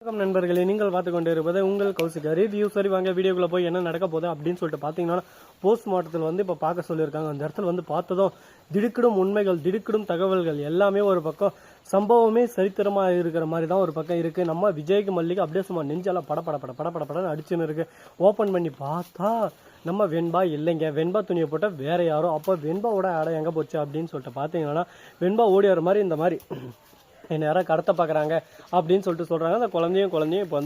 வணக்கம் நண்பர்களே, நீங்கள் பார்த்து கொண்டு இருப்பது உங்கள் கௌசிகா ரிவ்யூ. சரி வாங்க வீடியோக்குள்ள போய் என்ன நடக்க போகுது அப்படின்னு சொல்லிட்டு பார்த்தீங்கன்னா, போஸ்ட்மார்ட்டத்தில் இப்போ பார்க்க சொல்லியிருக்காங்க. அந்த இடத்துல பார்த்ததும் திடுக்கிடும் உண்மைகள், திடுக்கிடும் தகவல்கள் எல்லாமே ஒரு பக்கம் சம்பவமே சரித்திரமாக இருக்கிற மாதிரி தான் ஒரு பக்கம் இருக்குது. நம்ம விஜய்க்கு மல்லிகை அப்படியே சும்மா நெஞ்செல்லாம் படப்படன்னு அடிச்சுன்னு இருக்கு. ஓப்பன் பண்ணி பார்த்தா நம்ம வெண்பா இல்லைங்க, வெண்பா துணியை போட்டால் வேற யாரோ. அப்போ வெண்பாவோட ஆடை எங்கே போச்சு அப்படின்னு சொல்லிட்டு பார்த்தீங்கன்னா, வெண்பா ஓடி வர மாதிரி இந்த மாதிரி என்ன யாராவது கடத்த பார்க்குறாங்க அப்படின்னு சொல்லிட்டு சொல்கிறாங்க. அந்த குழந்தையும் இப்போ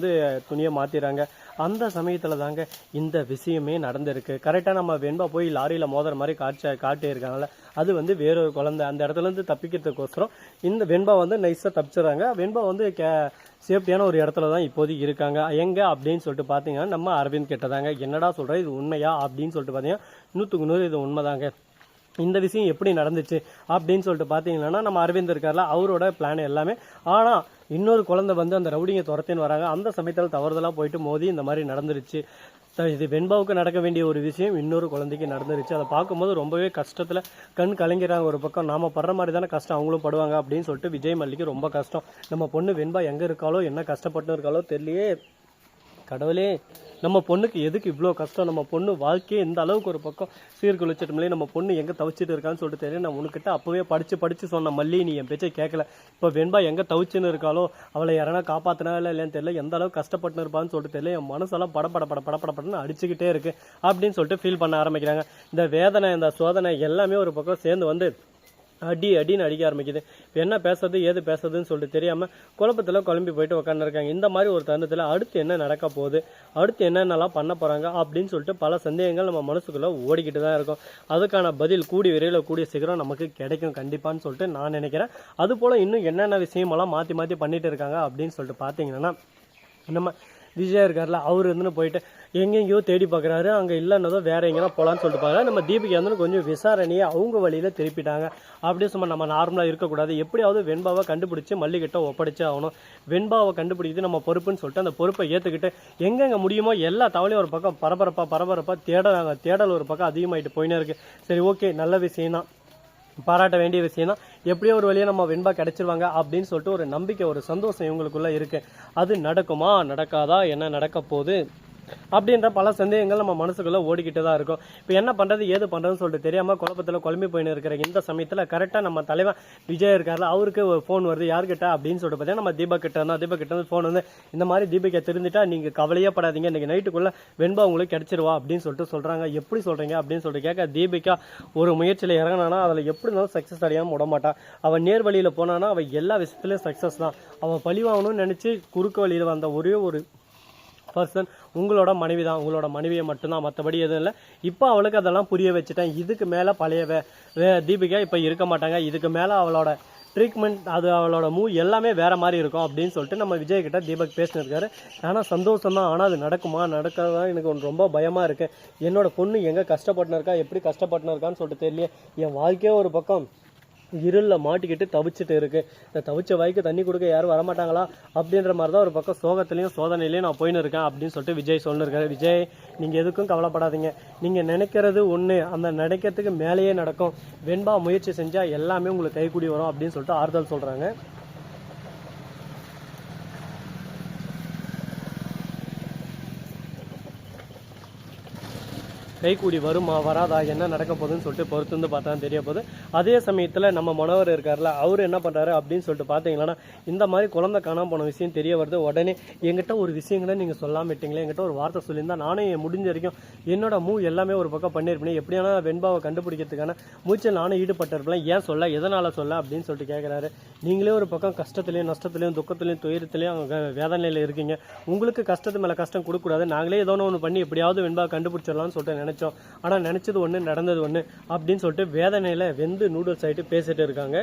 துணியை மாற்றிடுறாங்க. அந்த சமயத்தில் தாங்க இந்த விஷயமே நடந்திருக்கு. கரெக்டாக நம்ம வெண்பா போய் லாரியில் மோதுற மாதிரி காட்டியிருக்காங்கல்ல, அது வேறொரு குழந்தை. அந்த இடத்துலேருந்து தப்பிக்கிறதுக்கோசரம் இந்த வெண்பா நைஸாக தப்பிச்சிடறாங்க. வெண்பா சேஃப்டியான ஒரு இடத்துல தான் இப்போதைக்கு இருக்காங்க. எங்கே அப்படின்னு சொல்லிட்டு பார்த்தீங்கன்னா, நம்ம அரவிந்த் கிட்ட தாங்க. என்னடா சொல்கிற, இது உண்மையா அப்படின்னு சொல்லிட்டு பார்த்தீங்கன்னா 100க்கு 100 இது உண்மைதாங்க. இந்த விஷயம் எப்படி நடந்துச்சு அப்படின்னு சொல்லிட்டு பார்த்தீங்கன்னா, நம்ம அரவிந்த் இருக்கார்ல, அவரோட பிளான் எல்லாமே. ஆனால் இன்னொரு குழந்தை அந்த ரவுடிங்க துரத்தின்னு வராங்க. அந்த சமயத்தில் தவறுதலாக போயிட்டு மோதி இந்த மாதிரி நடந்துருச்சு. இது வெண்பாவுக்கு நடக்க வேண்டிய ஒரு விஷயம் இன்னொரு குழந்தைக்கு நடந்துருச்சு. அதை பார்க்கும்போது ரொம்பவே கஷ்டத்தில் கண் கலங்கிறாங்க. ஒரு பக்கம் நாம படுற மாதிரி தானே கஷ்டம் அவங்களும் படுவாங்க அப்படின்னு சொல்லிட்டு விஜய் மல்லிக்கு ரொம்ப கஷ்டம். நம்ம பொண்ணு வெண்பா எங்கே இருக்காளோ, என்ன கஷ்டப்பட்டு இருக்காளோ தெரியலையே. கடவுளே, நம்ம பொண்ணுக்கு எதுக்கு இவ்வளோ கஷ்டம்? நம்ம பொண்ணு வாழ்க்கையே இந்த அளவுக்கு ஒரு பக்கம் சீர்குலைச்சிட்டோம்லே. நம்ம பொண்ணு எங்கே தவிச்சிட்டு இருக்கான்னு சொல்லிட்டு தெரியல. நான் உனக்கிட்ட அப்போவே படித்து சொன்ன மல்லி, நீ என் பேச்சை கேட்கல. இப்போ வெண்பா எங்கே தவிச்சுன்னு இருக்காளோ, அவளை யாரனா காப்பாற்றினா இல்லைன்னு தெரியல, எந்த அளவுக்கு கஷ்டப்பட்டு இருப்பான்னு சொல்லிட்டு தெரியல. என் மனசெல்லாம் படப்படன்னு அடிச்சுக்கிட்டே இருக்கு அப்படின்னு சொல்லிட்டு ஃபீல் பண்ண ஆரம்பிக்கிறாங்க. இந்த வேதனை, இந்த சோதனை எல்லாமே ஒரு பக்கம் சேர்ந்து அடின்னு அடிக்க ஆரம்பிக்குது. இப்போ என்ன பேசுறது ஏது பேசுறதுன்னு சொல்லிட்டு தெரியாமல் குழப்பத்தில் குழம்பி போயிட்டு உட்காந்துருக்காங்க. இந்த மாதிரி ஒரு தருணத்தில் அடுத்து என்ன நடக்க போகுது, அடுத்து என்னென்னலாம் பண்ண போகிறாங்க அப்படின்னு சொல்லிட்டு பல சந்தேகங்கள் நம்ம மனசுக்குள்ளே ஓடிக்கிட்டு தான் இருக்கும். அதுக்கான பதில் கூடிய சீக்கிரம் நமக்கு கிடைக்கும் கண்டிப்பான்னு சொல்லிட்டு நான் நினைக்கிறேன். அதுபோல் இன்னும் என்னென்ன விஷயமெல்லாம் மாற்றி பண்ணிட்டு இருக்காங்க அப்படின்னு சொல்லிட்டு பார்த்தீங்கன்னா, நம்ம விஜய் இருக்கார்ல, அவர் போயிட்டு எங்கெங்கேயோ தேடி பார்க்குறாரு. அங்கே இல்லைன்னதோ வேற எங்கேனா போகலான்னு சொல்லிட்டு பார்க்குறாரு. நம்ம தீபிகா கொஞ்சம் விசாரணையை அவங்க வழியில் திருப்பிட்டாங்க. அப்படியே சும்மா நம்ம நார்மலாக இருக்கக்கூடாது, எப்படியாவது வெண்பாவை கண்டுபிடிச்சி மல்லிகிட்ட ஒப்படைச்சே ஆகணும். வெண்பாவை கண்டுபிடிக்கிறது நம்ம பொறுப்புன்னு சொல்லிட்டு அந்த பொறுப்பை ஏற்றுக்கிட்டு எங்கெங்கே முடியுமோ எல்லா தவளையும் ஒரு பக்கம் பரபரப்பாக தேடல் ஒரு பக்கம் அதிகமாகிட்டு போயினே இருக்குது. சரி, ஓகே, நல்ல விஷயம் தான், பாராட்ட வேண்டிய விஷயம் தான். எப்படியோ ஒரு வழியை நம்ம வெண்பா கிடைச்சிருவாங்க அப்படின்னு சொல்லிட்டு ஒரு நம்பிக்கை, ஒரு சந்தோஷம் இவங்களுக்குள்ள இருக்கு. அது நடக்குமா நடக்காதா, என்ன நடக்க போகுது அப்படின்ற பல சந்தேகங்கள் நம்ம மனசுக்குள்ள ஓடிக்கிட்டு தான் இருக்கும். இப்போ என்ன பண்றது ஏது பண்றதுன்னு சொல்லிட்டு தெரியாம குழப்பத்தில் குழம்பி போயின்னு இருக்கிற இந்த சமயத்தில் கரெக்டாக நம்ம தலைவன் விஜய் இருக்காருல, அவருக்கு ஒரு ஃபோன் வருது. யார்கிட்ட அப்படின்னு சொல்லிட்டு பார்த்தீங்கன்னா, நம்ம தீபக் கிட்ட ஃபோன் இந்த மாதிரி தீபிகா தெரிஞ்சுட்டா நீங்க கவலையே படாதீங்க, இன்னைக்கு நைட்டுக்குள்ள வெண்பா உங்களுக்கு கிடைச்சிருவா அப்படின்னு சொல்லிட்டு சொல்றாங்க. எப்படி சொல்றீங்க அப்படின்னு சொல்லிட்டு கேட்க, தீபிகா ஒரு முயற்சியில் இறங்கினானா அதில் எப்படி இருந்தாலும் சக்ஸஸ் அடையாமல் விட மாட்டான். அவன் நேர் வழியில் போனானா அவன் எல்லா விஷயத்துலையும் சக்ஸஸ் தான். அவன் பழிவாகணும்னு நினைச்சு குறுக்கு வழியில் வந்த ஒரே ஒரு பர்சன் உங்களோட மனைவி தான். உங்களோட மனைவியை மட்டும்தான், மற்றபடி எதுவும் இல்லை. இப்போ அவளுக்கு அதெல்லாம் புரிய வச்சுட்டேன். இதுக்கு மேலே பழைய தீபிகா இப்போ இருக்க மாட்டாங்க. இதுக்கு மேலே அவளோட ட்ரீட்மெண்ட், அது அவளோட எல்லாமே வேற மாதிரி இருக்கும் அப்படின்னு சொல்லிட்டு நம்ம விஜய் கிட்ட தீபக் பேசினிருக்காரு. ஆனால் சந்தோஷம் தான். ஆனால் அது நடக்குமா நடக்காதான் எனக்கு ரொம்ப பயமாக இருக்கு. என்னோட பொண்ணு எங்கே கஷ்டப்பட்டுன்னு இருக்கா, எப்படி கஷ்டப்பட்டுன்னு இருக்கான்னு சொல்லிட்டு தெரியல. என் வாழ்க்கையே ஒரு பக்கம் இருளில் மாட்டிக்கிட்டு தவிச்சிட்டு இருக்கு. இந்த தவிச்ச வாய்க்கு தண்ணி கொடுக்க யாரும் வரமாட்டாங்களா அப்படின்ற மாதிரி தான் ஒரு பக்கம் சோகத்திலையும் சோதனையிலையும் நான் போயின்னு இருக்கேன் அப்படின்னு சொல்லிட்டு விஜய் சொல்லிருக்காரு. விஜய், நீங்கள் எதுக்கும் கவலைப்படாதீங்க. நீங்கள் நினைக்கிறது ஒன்று, அந்த நினைக்கிறதுக்கு மேலேயே நடக்கும். வெண்பா முயற்சி செஞ்சால் எல்லாமே உங்களுக்கு கைக்கூடி வரும் அப்படின்னு சொல்லிட்டு ஆறுதல் சொல்கிறாங்க. கைக்கூடி வருமா வராதா, என்ன நடக்க போகுதுன்னு சொல்லிட்டு பொறுத்து பார்த்தா தெரிய போகுது. அதே சமயத்தில் நம்ம மனோவர் இருக்கார்ல, அவர் என்ன பண்ணுறாரு அப்படின்னு சொல்லிட்டு பார்த்தீங்கன்னா, இந்த மாதிரி குழந்தை காணாமல் போன விஷயம் தெரிய வருது. உடனே எங்கிட்ட ஒரு விஷயங்களை நீங்கள் சொல்லாமல் விட்டீங்களே, எங்கிட்ட ஒரு வார்த்தை சொல்லியிருந்தா நானே முடிஞ்ச வரைக்கும் என்னோட எல்லாமே ஒரு பக்கம் பண்ணியிருப்பேன். எப்படியான வெண்பாவை கண்டுபிடிக்கிறதுக்கான மூச்சல் நானும் ஈடுபட்டிருப்பேன். ஏன் சொல்ல, எதனால் சொல்ல அப்படின்னு சொல்லிட்டு கேட்குறாரு. நீங்களே ஒரு பக்கம் கஷ்டத்துலையும் நஷ்டத்துலையும் துக்கத்துலையும் துயரத்துலையும் வேதனையில் இருக்கீங்க. உங்களுக்கு கஷ்டத்து மேலே கஷ்டம் கொடுக்கக்கூடாது. நாங்களே ஏதோ ஒன்று பண்ணி எப்படியாவது வெண்பாவை கண்டுபிடிச்சிடலாம்னு சொல்லிட்டு நினைச்சோம். ஆனால் நினைச்சது ஒன்று நடந்தது ஒன்று அப்படின்னு சொல்லிட்டு வேதனையில வெந்து நூடுல்ஸ் ஆகிட்டு பேசிட்டு இருக்காங்க.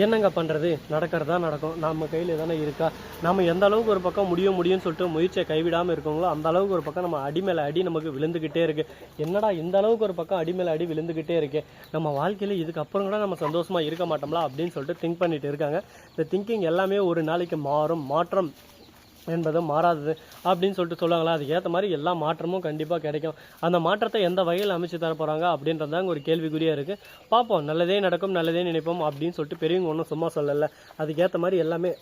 என்னங்க பண்ணுறது, நடக்கிறதா நடக்கும். நம்ம கையில் தானே இருக்கா. நம்ம எந்த அளவுக்கு ஒரு பக்கம் முடியும்னு சொல்லிட்டு முயற்சியை கைவிடாமல் இருக்கோங்களோ அந்த அளவுக்கு ஒரு பக்கம் நம்ம அடி மேலே அடி நமக்கு விழுந்துக்கிட்டே இருக்கு. என்னடா இந்த அளவுக்கு ஒரு பக்கம் அடி மேலே அடி விழுந்துக்கிட்டே இருக்கு, நம்ம வாழ்க்கையில் இதுக்கப்புறம் கூட நம்ம சந்தோஷமாக இருக்க மாட்டோம்ல அப்படின்னு சொல்லிட்டு திங்க் பண்ணிட்டு இருக்காங்க. இந்த திங்கிங் எல்லாமே ஒரு நாளைக்கு மாற்றம் என்பது மாறாதது அப்படின்னு சொல்லிட்டு சொல்லுவாங்களா, அதுக்கு ஏற்ற மாதிரி எல்லா மாற்றமும் கண்டிப்பாக கிடைக்கும். அந்த மாற்றத்தை எந்த வகையில் அமைச்சு தர போகிறாங்க அப்படின்றதாங்க ஒரு கேள்விக்குறியாக இருக்குது. பார்ப்போம், நல்லதே நடக்கும், நல்லதே நினைப்போம் அப்படின்னு சொல்லிட்டு பெரியவங்க ஒன்றும் சும்மா சொல்லலை. அதுக்கேற்ற மாதிரி எல்லாமே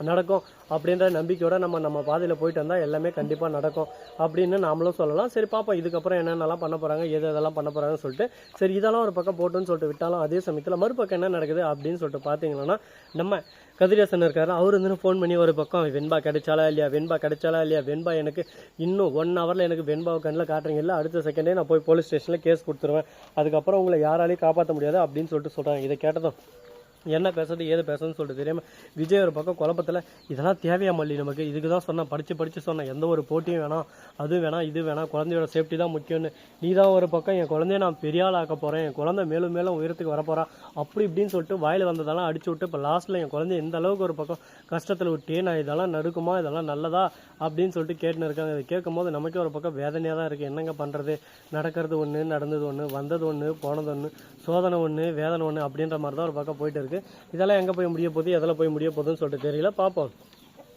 நடக்கும் அப்படின்ற நம்பிக்கையோட நம்ம பாதையில் போயிட்டு வந்தால் எல்லாமே கண்டிப்பாக நடக்கும் அப்படின்னு நாமளும் சொல்லலாம். சரி பார்ப்போம், இதுக்கப்புறம் என்னென்னலாம் பண்ண போகிறாங்க, எதெல்லாம் பண்ண போகிறாங்கன்னு சொல்லிட்டு சரி இதெல்லாம் ஒரு பக்கம் போட்டுன்னு சொல்லிட்டு விட்டாலும், அதே சமயத்தில் மறுபக்கம் என்ன நடக்குது அப்படின்னு சொல்லிட்டு பார்த்தீங்கன்னா, நம்ம கதிரேசன் இருக்காரு, அவர் வந்து ஃபோன் பண்ணி ஒரு பக்கம் வெண்பா கிடைச்சாலா இல்லையா, வெண்பா எனக்கு இன்னும் 1 ஹவரில் எனக்கு வெண்பாவை கண்ணில் காட்டுறீங்க இல்லை, அடுத்த செகண்டே நான் போய் போலீஸ் ஸ்டேஷனில் கேஸ் கொடுத்துருவேன், அதுக்கப்புறம் உங்களை யாராலையும் காப்பாற்ற முடியாது அப்படின்னு சொல்லிட்டு சொல்கிறாங்க. இதை கேட்டதும் என்ன பேசுறது ஏது பேசுறதுன்னு சொல்லிட்டு தெரியாமல் விஜய் ஒரு பக்கம் குழப்பத்தில், இதெல்லாம் தேவையா மல்லி, நமக்கு இதுக்கு தான் சொன்னேன், படித்து சொன்னேன், எந்த ஒரு போட்டியும் வேணாம், அது வேணாம் இது வேணாம், குழந்தையோட சேஃப்டி தான் முக்கியம்னு. நீ தான் ஒரு பக்கம் என் குழந்தைய நான் பெரிய ஆள் ஆக்க போகிறேன், என் குழந்தை மேலும் மேலும் உயரத்துக்கு வரப்போறா அப்படி இப்படின்னு சொல்லிட்டு வாயில் வந்ததெல்லாம் அடிச்சு விட்டு இப்போ லாஸ்ட்டில் என் குழந்தைய எந்த அளவுக்கு ஒரு பக்கம் கஷ்டத்தில் விட்டே, நான் இதெல்லாம் நடுக்குமா, இதெல்லாம் நல்லதா அப்படின்னு சொல்லிட்டு கேட்டுன்னு இருக்காங்க. இதை கேட்கும் போது நமக்கே ஒரு பக்கம் வேதனையாக தான் இருக்குது. என்னங்க பண்ணுறது, நடக்கிறது ஒன்று, நடந்தது ஒன்று, வந்தது ஒன்று, போனது ஒன்று, சோதனை ஒன்று, வேதனை ஒன்று அப்படின்ற மாதிரி தான் ஒரு பக்கம் போயிட்டு இருக்குது. இதெல்லாம் எங்கே போய் முடிய போகுது, எதில் போய் முடிய போகுதுன்னு சொல்லிட்டு தெரியல. பார்ப்போம்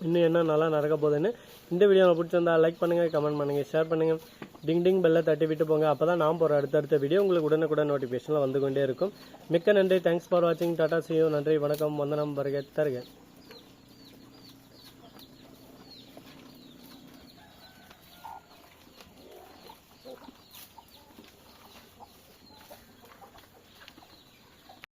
இன்னும் என்ன நல்லா நடக்க போகுதுன்னு. இந்த வீடியோ பிடிச்சிருந்தா லைக் பண்ணுங்கள், கமெண்ட் பண்ணுங்கள், ஷேர் பண்ணுங்கள், டிங் பெல்லை தட்டி விட்டு போங்க. அப்போ தான் நான் போகிற அடுத்தடுத்த வீடியோ உங்களுக்கு உடனுக்குடன் நோட்டிஃபிகேஷனில் வந்து கொண்டே இருக்கும். மிக்க நன்றி, தேங்க்ஸ் ஃபார் வாட்சிங், டாடா, see you, நன்றி, வணக்கம், வந்தனம், வருக தருக.